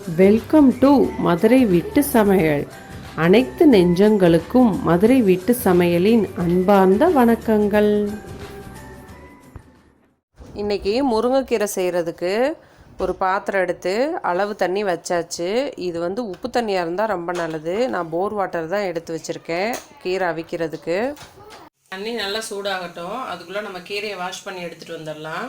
Welcome to Madurai வீட்டு சமையல். அனைத்து நெஞ்சங்களுக்கும் மதுரை வீட்டு சமையலின் அன்பார்ந்த வணக்கங்கள். இன்றைக்கி முருங்கைக்கீரை செய்கிறதுக்கு ஒரு பாத்திரம் எடுத்து அளவு தண்ணி வச்சாச்சு. இது உப்பு தண்ணியாக இருந்தால் ரொம்ப நல்லது. நான் போர் வாட்டர் தான் எடுத்து வச்சுருக்கேன் கீரை அவிக்கிறதுக்கு. தண்ணி நல்லா சூடாகட்டும். அதுக்குள்ளே நம்ம கீரையை வாஷ் பண்ணி எடுத்துகிட்டு வந்துடலாம்.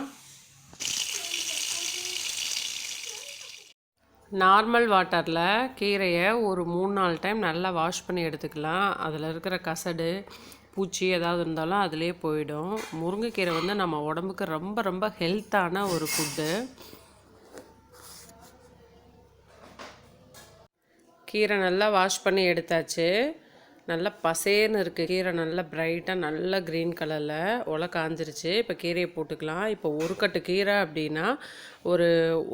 நார்மல் வாட்டரில் கீரையை ஒரு 3-4 டைம் நல்லா வாஷ் பண்ணி எடுத்துக்கலாம். அதில் இருக்கிற கசடு பூச்சி ஏதாவது இருந்தாலும் அதிலே போயிடும். முருங்கைக்கீரை நம்ம உடம்புக்கு ரொம்ப ரொம்ப ஹெல்த்தான ஒரு ஃபுட்டு. கீரை நல்லா வாஷ் பண்ணி எடுத்தாச்சு. நல்லா பசேர்னு இருக்குது கீரை, நல்லா பிரைட்டாக நல்ல க்ரீன் கலரில் உலை காஞ்சிருச்சு. இப்போ கீரையை போட்டுக்கலாம். இப்போ ஒரு கட்டு கீரை அப்படின்னா ஒரு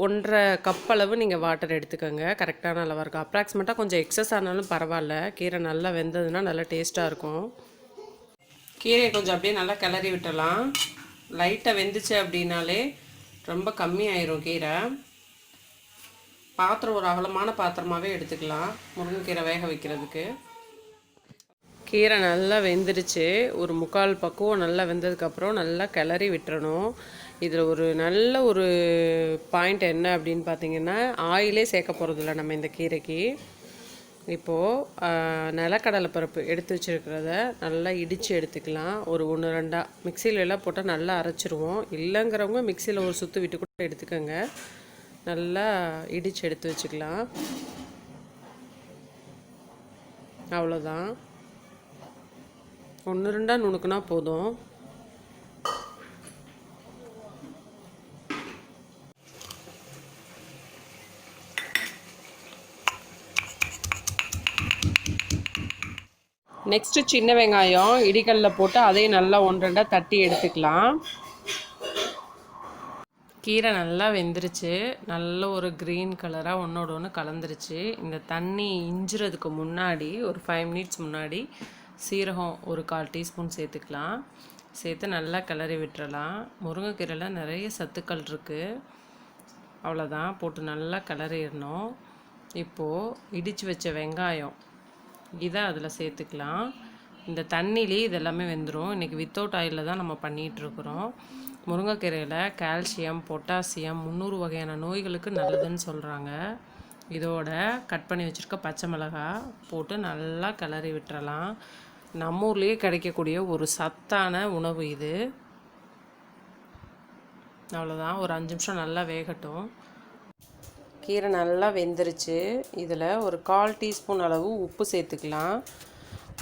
1.5 கப் அளவு நீங்கள் வாட்டர் எடுத்துக்கோங்க. கரெக்டான அளவாக இருக்கும். அப்ராக்சிமேட்டாக கொஞ்சம் எக்ஸஸ் ஆனாலும் பரவாயில்ல. கீரை நல்லா வெந்ததுன்னா நல்லா டேஸ்ட்டாக இருக்கும். கீரையை கொஞ்சம் அப்படியே நல்லா கிளறி விட்டலாம். லைட்டாக வெந்துச்சு அப்படின்னாலே ரொம்ப கம்மியாயிரும் கீரை. பாத்திரம் ஒரு அகலமான பாத்திரமாகவே எடுத்துக்கலாம் முருங்கைக்கீரை வேக வைக்கிறதுக்கு. கீரை நல்லா வெந்துருச்சு. ஒரு 3/4 பக்குவம் நல்லா வெந்ததுக்கப்புறம் நல்லா கிளறி விட்டுறணும். இதில் ஒரு நல்ல ஒரு பாயிண்ட் என்ன அப்படின்னு பார்த்தீங்கன்னா, ஆயிலே சேர்க்க போகிறதில்ல நம்ம இந்த கீரைக்கு. இப்போது நிலக்கடலை பருப்பு எடுத்து வச்சுருக்கிறத நல்லா இடித்து எடுத்துக்கலாம். ஒரு 1-2 மிக்சியில் எல்லாம் போட்டால் நல்லா அரைச்சிருவோம். இல்லைங்கிறவங்க மிக்சியில் ஒரு சுற்று விட்டு கூட எடுத்துக்கோங்க. நல்லா இடித்து எடுத்து வச்சுக்கலாம். அவ்வளோதான். 1-2 நுணுக்குனா போதும். நெக்ஸ்ட்டு சின்ன வெங்காயம் இடிக்கல்ல போட்டு அதையும் நல்லா 1-2 தட்டி எடுத்துக்கலாம். கீரை நல்லா வெந்துருச்சு. நல்ல ஒரு க்ரீன் கலராக ஒன்றோட ஒன்று கலந்துருச்சு. இந்த தண்ணி இஞ்சுறதுக்கு முன்னாடி ஒரு 5 மினிட்ஸ் முன்னாடி சீரகம் ஒரு 1/4 டீஸ்பூன் சேர்த்துக்கலாம். சேர்த்து நல்லா கிளறி விட்டுறலாம். முருங்கைக்கீரையில் நிறைய சத்துக்கள் இருக்குது. அவ்வளோதான், போட்டு நல்லா கிளறிடணும். இப்போது இடித்து வச்ச வெங்காயம் இதை அதில் சேர்த்துக்கலாம். இந்த தண்ணியிலே இதெல்லாமே வெந்துடும். இன்றைக்கி வித்தவுட் ஆயிலில் தான் நம்ம பண்ணிகிட்ருக்குறோம். முருங்கைக்கீரையில் கால்சியம், பொட்டாசியம் 300 வகையான நோய்களுக்கு நல்லதுன்னு சொல்கிறாங்க. இதோட கட் பண்ணி வச்சுருக்க பச்சை மிளகாய் போட்டு நல்லா கிளறி விட்டுறலாம். நம்ம ஊர்லேயே கிடைக்கக்கூடிய ஒரு சத்தான உணவு இது. அவ்வளோதான், ஒரு 5 நிமிஷம் நல்லா வேகட்டும். கீரை நல்லா வெந்துருச்சு. இதில் ஒரு 1/4 டீஸ்பூன் அளவு உப்பு சேர்த்துக்கலாம்.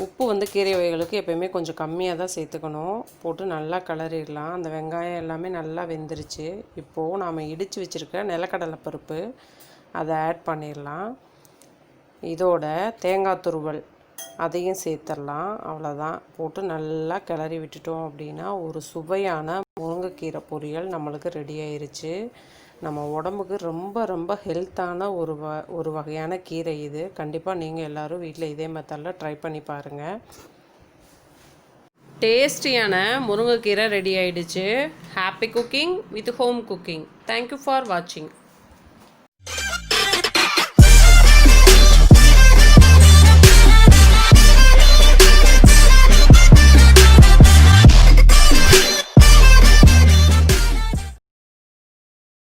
உப்பு கீரை வகைகளுக்கு எப்போயுமே கொஞ்சம் கம்மியாக தான் சேர்த்துக்கணும். போட்டு நல்லா கிளறிடலாம். அந்த வெங்காயம் எல்லாமே நல்லா வெந்துருச்சு. இப்போது நாம் இடித்து வச்சுருக்க நிலக்கடலை பருப்பு அதை ஆட் பண்ணிடலாம். இதோட தேங்காய் துருவல் அதையும் சேர்த்துடலாம். அவ்வளோதான், போட்டு நல்லா கிளறி விட்டுட்டோம் அப்படின்னா ஒரு சுவையான முருங்கைக்கீரை பொரியல் நம்மளுக்கு ரெடி ஆயிருச்சு. நம்ம உடம்புக்கு ரொம்ப ரொம்ப ஹெல்த்தான ஒரு வகையான கீரை இது. கண்டிப்பாக நீங்கள் எல்லோரும் வீட்டில் இதே மெத்தடில் ட்ரை பண்ணி பாருங்கள். டேஸ்டியான முருங்கைக்கீரை ரெடி ஆயிடுச்சு. Happy cooking with home cooking. Thank you for வாட்சிங்.